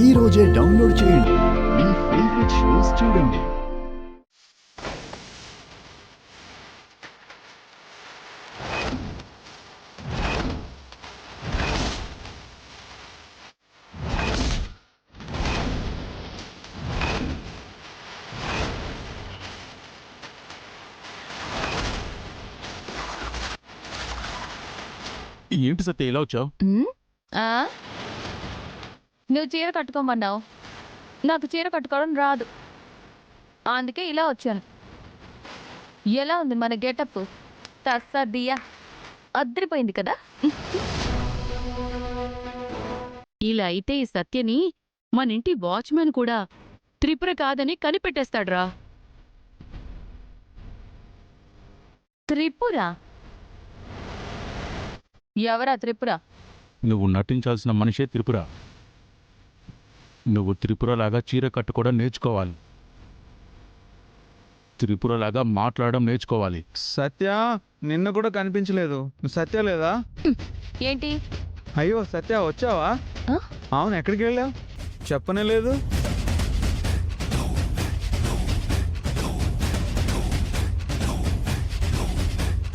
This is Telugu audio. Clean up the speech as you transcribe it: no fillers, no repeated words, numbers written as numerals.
ఈ రోజే డౌన్లోడ్ చేయండి. మీ ఫేవరెట్ షోస్ చూడండి. ఏంటి సత్య ఇలా వచ్చావు? నువ్వు చీర కట్టుకోమన్నావు. నాకు చీర కట్టుకోవడం రాదు, అందుకే ఇలా వచ్చాను. ఎలా ఉంది మన గెటప్? తస్సదియా అద్దరిపోయింది కదా. ఇలా అయితే ఈ సత్యని మన ఇంటి వాచ్మెన్ కూడా త్రిపుర కాదని కనిపెట్టేస్తాడ్రా. త్రిపుర? ఎవరా త్రిపుర? నువ్వు నటించాల్సిన మనిషే త్రిపుర. నువ్వు త్రిపురలాగా చీర కట్టుకోవడం నేర్చుకోవాలి. త్రిపురలాగా మాట్లాడడం నేర్చుకోవాలి. సత్య నిన్న కూడా కనిపించలేదు. సత్య లేదా? ఏంటి? అయ్యో సత్య వచ్చావా? ఆ? అవును, ఎక్కడికి వెళ్ళావు? చెప్పనే లేదు.